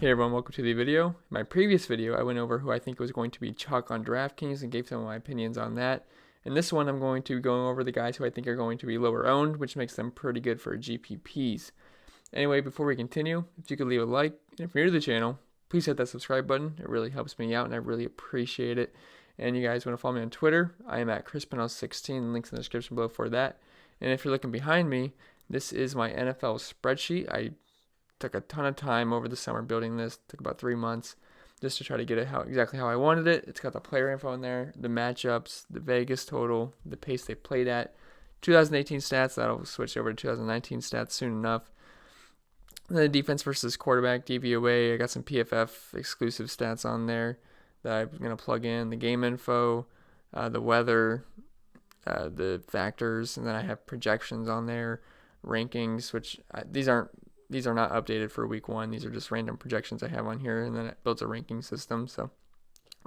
Hey everyone, welcome to the video. In my previous video, I went over who I think was going to be chalk on Draftkings and gave some of my opinions on that. In this one, I'm going to go over the guys who I think are going to be lower owned, which makes them pretty good for GPPs. Anyway, before we continue, if you could leave a like, and if you're new to the channel, please hit that subscribe button. It really helps me out, and I really appreciate it. And you guys want to follow me on Twitter, I am at ChrisPennell16, links in the description below for that. And if you're looking behind me, this is my NFL spreadsheet. I took a ton of time over the summer building this. Took about 3 months just to try to get it exactly how I wanted it. It's got the player info in there, the matchups, the Vegas total, the pace they played at, 2018 stats. That'll switch over to 2019 stats soon enough. And then defense versus quarterback, DVOA. I got some PFF exclusive stats on there that I'm going to plug in. The game info, the weather, the factors, and then I have projections on there, rankings, which these are not updated for week 1. These are just random projections I have on here, and then it builds a ranking system. So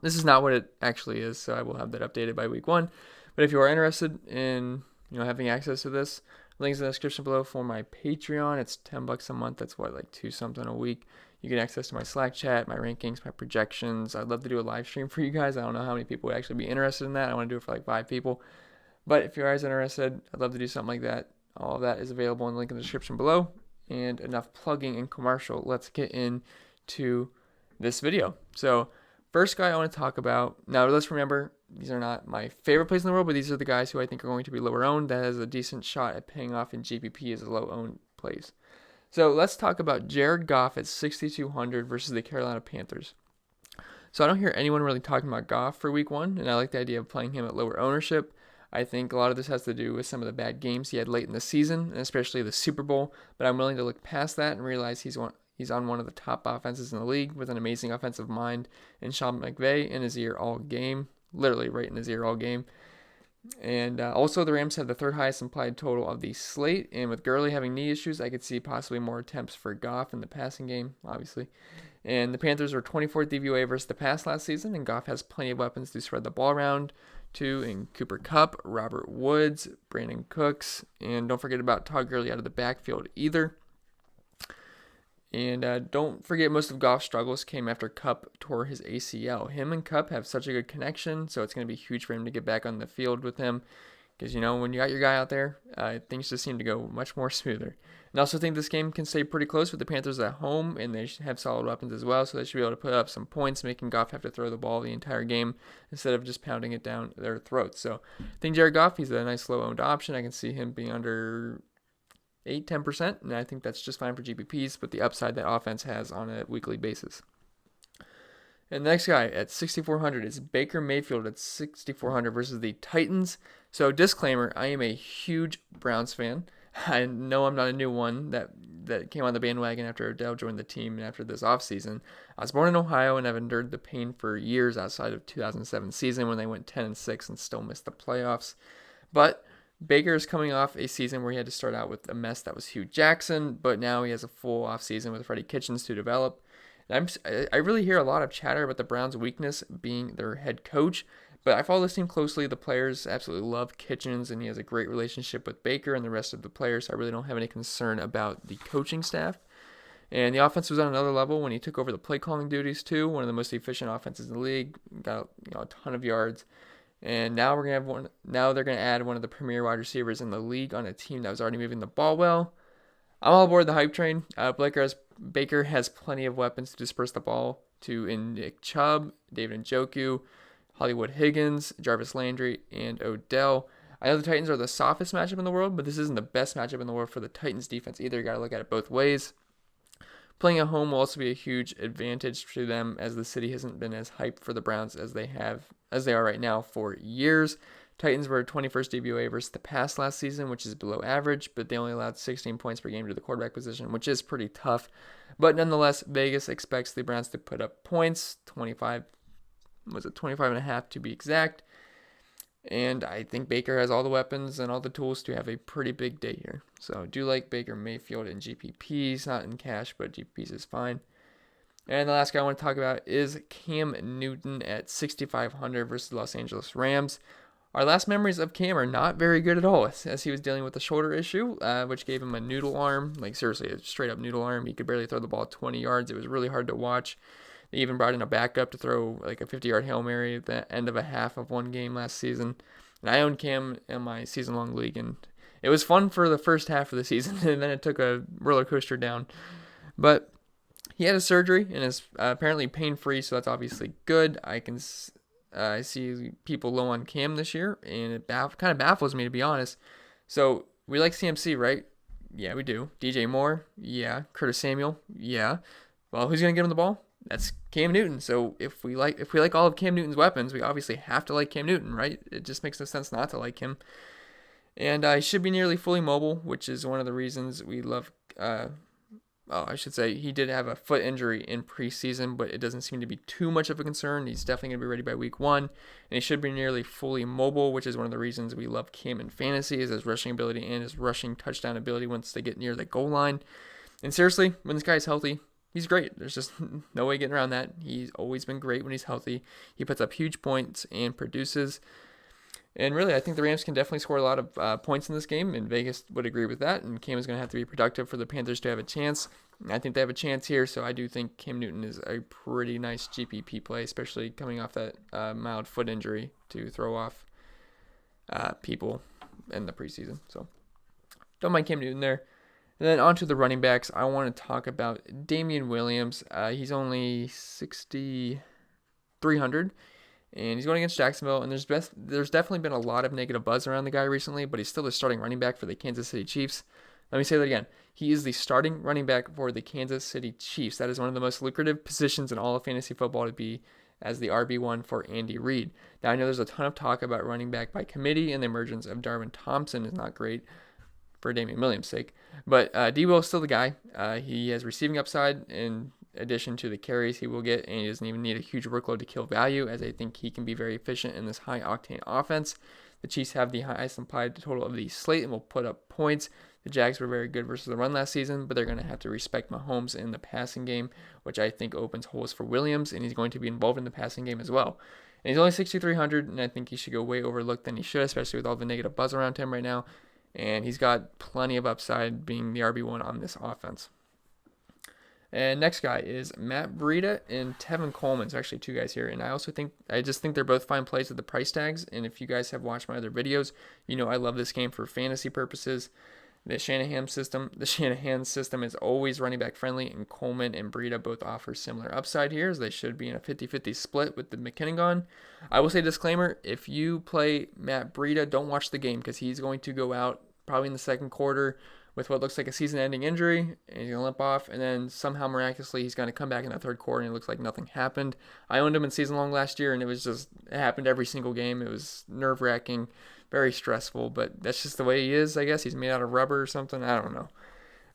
this is not what it actually is, so I will have that updated by week 1. But if you are interested in having access to this, links in the description below for my Patreon. It's $10 a month. That's like 2 something a week. You get access to my Slack chat, my rankings, my projections. I'd love to do a live stream for you guys. I don't know how many people would actually be interested in that. I want to do it for like 5 people. But if you guys are interested, I'd love to do something like that. All of that is available in the link in the description below. And enough plugging and commercial. Let's get into this video. So first guy I want to talk about, now let's remember, these are not my favorite plays in the world, but these are the guys who I think are going to be lower owned. That has a decent shot at paying off in GPP as a low owned plays. So let's talk about Jared Goff at 6,200 versus the Carolina Panthers. So I don't hear anyone really talking about Goff for week 1, and I like the idea of playing him at lower ownership. I think a lot of this has to do with some of the bad games he had late in the season, and especially the Super Bowl, but I'm willing to look past that and realize he's on one of the top offenses in the league with an amazing offensive mind in Sean McVay in his ear all game, literally right in his ear all game. And also the Rams had the 3rd highest implied total of the slate, and with Gurley having knee issues, I could see possibly more attempts for Goff in the passing game, obviously. And the Panthers were 24th DVOA versus the pass last season, and Goff has plenty of weapons to spread the ball around to in Cooper Kupp, Robert Woods, Brandon Cooks, and don't forget about Todd Gurley out of the backfield either. And don't forget most of Goff's struggles came after Kupp tore his ACL. Him and Kupp have such a good connection, so it's going to be huge for him to get back on the field with him. Because, when you got your guy out there, things just seem to go much more smoother. And I also think this game can stay pretty close with the Panthers at home, and they have solid weapons as well, so they should be able to put up some points, making Goff have to throw the ball the entire game instead of just pounding it down their throats. So I think Jared Goff, he's a nice low-owned option. I can see him being under 8-10%, and I think that's just fine for GPPs, but the upside that offense has on a weekly basis. And the next guy at 6,400 is Baker Mayfield at 6,400 versus the Titans. So disclaimer, I am a huge Browns fan. I know I'm not a new one that came on the bandwagon after Odell joined the team and after this offseason. I was born in Ohio and I've endured the pain for years outside of 2007 season when they went 10-6 and still missed the playoffs. But Baker is coming off a season where he had to start out with a mess that was Hugh Jackson, but now he has a full offseason with Freddie Kitchens to develop. I really hear a lot of chatter about the Browns' weakness being their head coach, but I follow this team closely. The players absolutely love Kitchens, and he has a great relationship with Baker and the rest of the players, so I really don't have any concern about the coaching staff. And the offense was on another level when he took over the play calling duties too. One of the most efficient offenses in the league, got a ton of yards. And now they're gonna add one of the premier wide receivers in the league on a team that was already moving the ball well. I'm all aboard the hype train. Baker has plenty of weapons to disperse the ball to in Nick Chubb, David Njoku, Hollywood Higgins, Jarvis Landry, and Odell. I know the Titans are the softest matchup in the world, but this isn't the best matchup in the world for the Titans defense either. You got to look at it both ways. Playing at home will also be a huge advantage to them, as the city hasn't been as hyped for the Browns as they are right now for years. Titans were 21st DVOA versus the pass last season, which is below average, but they only allowed 16 points per game to the quarterback position, which is pretty tough. But nonetheless, Vegas expects the Browns to put up points, 25.5 to be exact. And I think Baker has all the weapons and all the tools to have a pretty big day here. So I do like Baker Mayfield in GPPs, not in cash, but GPPs is fine. And the last guy I want to talk about is Cam Newton at 6,500 versus the Los Angeles Rams. Our last memories of Cam are not very good at all, as he was dealing with a shoulder issue, which gave him a noodle arm. Like, seriously, a straight up noodle arm. He could barely throw the ball 20 yards. It was really hard to watch. They even brought in a backup to throw like a 50-yard Hail Mary at the end of a half of one game last season. And I owned Cam in my season-long league, and it was fun for the first half of the season, and then it took a roller coaster down. But he had a surgery and is apparently pain-free, so that's obviously good. I see people low on Cam this year, and it kind of baffles me, to be honest. So we like CMC, right? Yeah, we do. DJ Moore? Yeah. Curtis Samuel? Yeah. Well, who's going to get him the ball? That's Cam Newton. So if we like all of Cam Newton's weapons, we obviously have to like Cam Newton, right? It just makes no sense not to like him. And he should be nearly fully mobile, which is one of the reasons we love. I should say he did have a foot injury in preseason, but it doesn't seem to be too much of a concern. He's definitely going to be ready by week 1, and he should be nearly fully mobile, which is one of the reasons we love Cam in fantasy, is his rushing ability and his rushing touchdown ability once they get near the goal line. And seriously, when this guy's healthy, he's great. There's just no way getting around that. He's always been great when he's healthy. He puts up huge points and produces. And really, I think the Rams can definitely score a lot of points in this game, and Vegas would agree with that. And Cam is going to have to be productive for the Panthers to have a chance. And I think they have a chance here, so I do think Cam Newton is a pretty nice GPP play, especially coming off that mild foot injury to throw off people in the preseason. So don't mind Cam Newton there. And then on to the running backs. I want to talk about Damian Williams. He's only 6,300. And he's going against Jacksonville, and there's definitely been a lot of negative buzz around the guy recently, but he's still the starting running back for the Kansas City Chiefs. Let me say that again. He is the starting running back for the Kansas City Chiefs. That is one of the most lucrative positions in all of fantasy football to be as the RB1 for Andy Reid. Now, I know there's a ton of talk about running back by committee, and the emergence of Darwin Thompson is not great for Damian Williams' sake. But D-Will is still the guy. He has receiving upside in addition to the carries he will get, and he doesn't even need a huge workload to kill value, as I think he can be very efficient in this high-octane offense. The Chiefs have the highest implied total of the slate and will put up points. The Jags were very good versus the run last season, but they're going to have to respect Mahomes in the passing game, which I think opens holes for Williams, and he's going to be involved in the passing game as well. And he's only 6,300, and I think he should go way overlooked than he should, especially with all the negative buzz around him right now. And he's got plenty of upside being the RB1 on this offense. And next guy is Matt Breida and Tevin Coleman. So actually two guys here. And I just think they're both fine plays with the price tags. And if you guys have watched my other videos, you know I love this game for fantasy purposes. The Shanahan system is always running back friendly, and Coleman and Breida both offer similar upside here, as they should be in a 50-50 split with the McKinnon gone. I will say disclaimer, if you play Matt Breida, don't watch the game, because he's going to go out probably in the second quarter with what looks like a season-ending injury, and he's going to limp off, and then somehow miraculously he's going to come back in the third quarter and it looks like nothing happened. I owned him in season-long last year, and it happened every single game. It was nerve-wracking, very stressful, but that's just the way he is, I guess. He's made out of rubber or something. I don't know.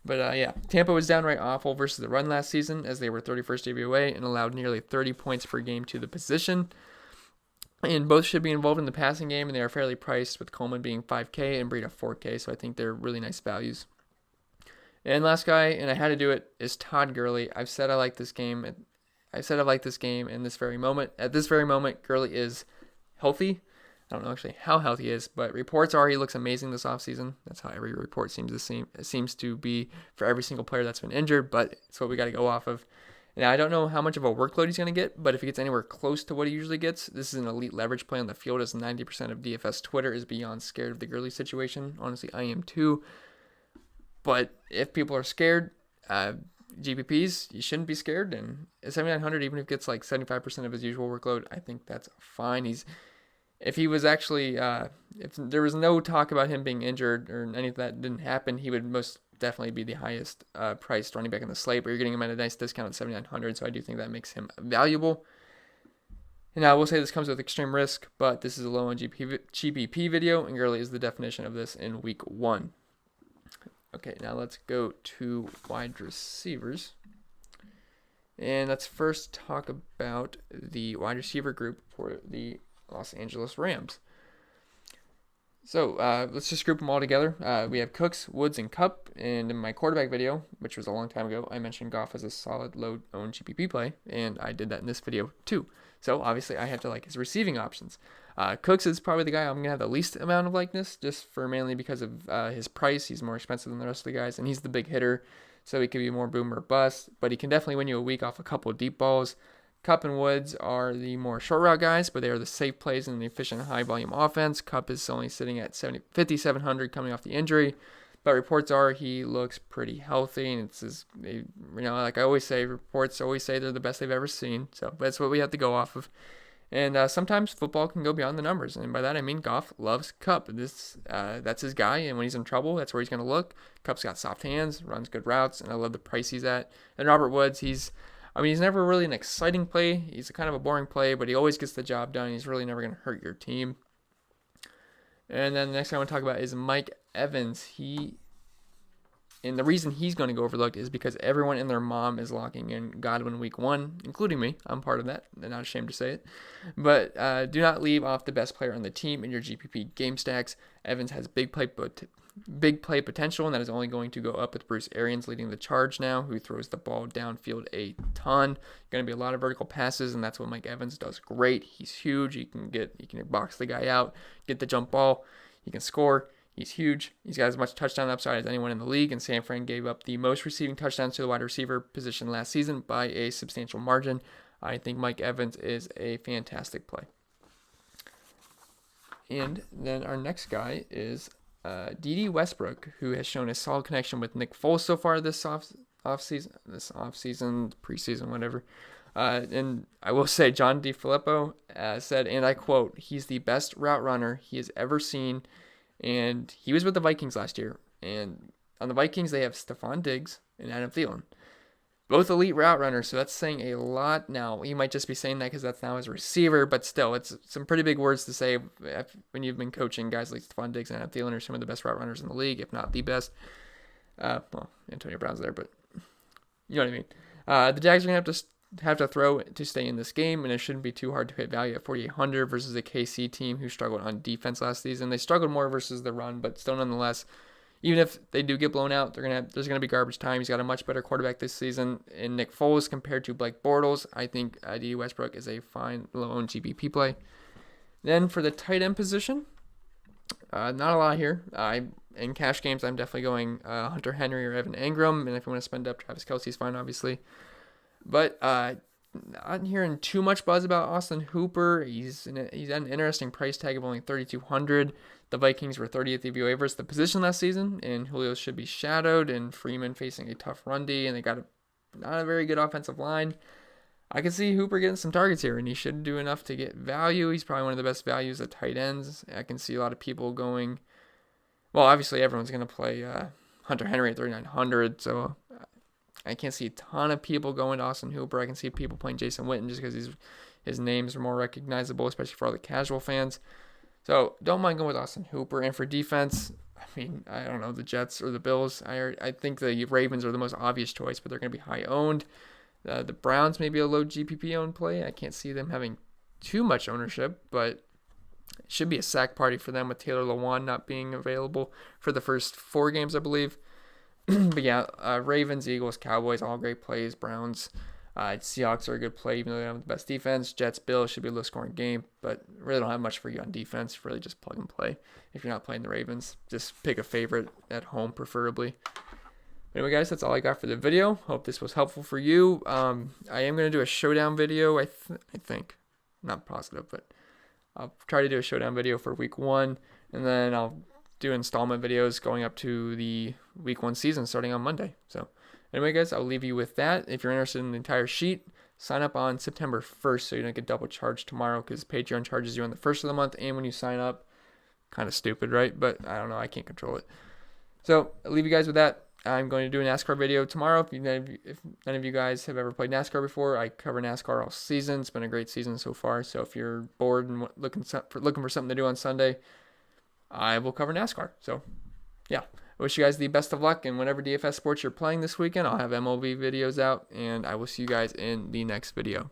But yeah, Tampa was downright awful versus the run last season, as they were 31st DVOA and allowed nearly 30 points per game to the position. And both should be involved in the passing game, and they are fairly priced, with Coleman being 5K and Breida 4K, so I think they're really nice values. And last guy, and I had to do it, is Todd Gurley. I've said I like this game. In this very moment. At this very moment, Gurley is healthy. I don't know actually how healthy he is, but reports are he looks amazing this offseason. That's how every report seems to be for every single player that's been injured, but it's what we got to go off of. Now, I don't know how much of a workload he's going to get, but if he gets anywhere close to what he usually gets, this is an elite leverage play on the field, as 90% of DFS Twitter is beyond scared of the Gurley situation. Honestly, I am too. But if people are scared, GPPs, you shouldn't be scared. And at 7,900, even if it gets like 75% of his usual workload, I think that's fine. If he was actually, if there was no talk about him being injured or any of that didn't happen, he would most definitely be the highest priced running back in the slate, but you're getting him at a nice discount at 7,900, so I do think that makes him valuable. And I will say this comes with extreme risk, but this is a low on GPP video, and Gurley is the definition of this in week 1. Okay, now let's go to wide receivers. And let's first talk about the wide receiver group for the Los Angeles Rams. So let's just group them all together. We have Cooks, Woods, and Cup. And in my quarterback video, which was a long time ago, I mentioned Goff as a solid low-owned GPP play, and I did that in this video too. So obviously, I have to like his receiving options. Cooks is probably the guy I'm gonna have the least amount of likeness, just for mainly because of his price. He's more expensive than the rest of the guys, and he's the big hitter, so he could be more boom or bust. But he can definitely win you a week off a couple of deep balls. Cup and Woods are the more short route guys, but they are the safe plays in the efficient high volume offense. Cup is only sitting at 5,700 coming off the injury, but reports are he looks pretty healthy, and like I always say, reports always say they're the best they've ever seen. So that's what we have to go off of. And sometimes football can go beyond the numbers, and by that I mean Goff loves Cup. That's his guy, and when he's in trouble, that's where he's going to look. Cup's got soft hands, runs good routes, and I love the price he's at. And Robert Woods, he's never really an exciting play. He's kind of a boring play, but he always gets the job done. He's really never going to hurt your team. And then the next guy I want to talk about is Mike Evans. And the reason he's going to go overlooked is because everyone and their mom is locking in Godwin week 1, including me. I'm part of that. I'm not ashamed to say it. But do not leave off the best player on the team in your GPP game stacks. Evans has big play potential, and that is only going to go up with Bruce Arians leading the charge now, who throws the ball downfield a ton. Going to be a lot of vertical passes, and that's what Mike Evans does great. He's huge. He can box the guy out, get the jump ball. He can score. He's huge. He's got as much touchdown upside as anyone in the league, and San Fran gave up the most receiving touchdowns to the wide receiver position last season by a substantial margin. I think Mike Evans is a fantastic play. And then our next guy is D.D. Westbrook, who has shown a solid connection with Nick Foles so far this offseason, preseason, whatever. And I will say John DeFilippo said, and I quote, "He's the best route runner he has ever seen." And he was with the Vikings last year. And on the Vikings, they have Stephon Diggs and Adam Thielen. Both elite route runners, so that's saying a lot now. He might just be saying that because that's now his receiver, but still, it's some pretty big words to say when you've been coaching guys like Stephon Diggs and Adam Thielen are some of the best route runners in the league, if not the best. Antonio Brown's there, but you know what I mean. The Jags are going to have to throw to stay in this game, and it shouldn't be too hard to hit value at 4,800 versus a KC team who struggled on defense last season. They struggled more versus the run, but still nonetheless, even if they do get blown out, there's going to be garbage time. He's got a much better quarterback this season in Nick Foles compared to Blake Bortles. I think D. Westbrook is a fine low-owned GPP play. Then for the tight end position, not a lot here. In cash games, I'm definitely going Hunter Henry or Evan Engram, and if you want to spend up, Travis Kelce's fine, obviously. But not hearing too much buzz about Austin Hooper. He's at an interesting price tag of only $3,200. The Vikings were 30th EV waivers the position last season, and Julio should be shadowed, and Freeman facing a tough run D, and they got not a very good offensive line. I can see Hooper getting some targets here, and he should do enough to get value. He's probably one of the best values at tight ends. I can see a lot of people going, well, obviously everyone's going to play Hunter Henry at 3,900, so I can't see a ton of people going to Austin Hooper. I can see people playing Jason Witten just because his names are more recognizable, especially for all the casual fans. So don't mind going with Austin Hooper. And for defense, I don't know, the Jets or the Bills. I think the Ravens are the most obvious choice, but they're going to be high owned. The Browns may be a low GPP owned play. I can't see them having too much ownership, but it should be a sack party for them with Taylor Lewan not being available for the first 4 games, I believe. But yeah, Ravens, Eagles, Cowboys, all great plays. Browns, Seahawks are a good play, even though they don't have the best defense. Jets, Bills should be a low-scoring game, but really don't have much for you on defense. Really just plug and play. If you're not playing the Ravens, just pick a favorite at home, preferably. Anyway, guys, that's all I got for the video. Hope this was helpful for you. I am going to do a showdown video, I think. Not positive, but I'll try to do a showdown video for week 1, and then I'll do installment videos going up to the week 1 season starting on Monday. So anyway, guys, I'll leave you with that. If you're interested in the entire sheet, sign up on September 1st so you don't get double charged tomorrow, because Patreon charges you on the 1st of the month and when you sign up. Kind of stupid, right? But I don't know. I can't control it. So I'll leave you guys with that. I'm going to do a NASCAR video tomorrow. If none of you guys have ever played NASCAR before, I cover NASCAR all season. It's been a great season so far. So if you're bored and looking for something to do on Sunday, I will cover NASCAR. So yeah, I wish you guys the best of luck in whatever DFS sports you're playing this weekend. I'll have MLB videos out, and I will see you guys in the next video.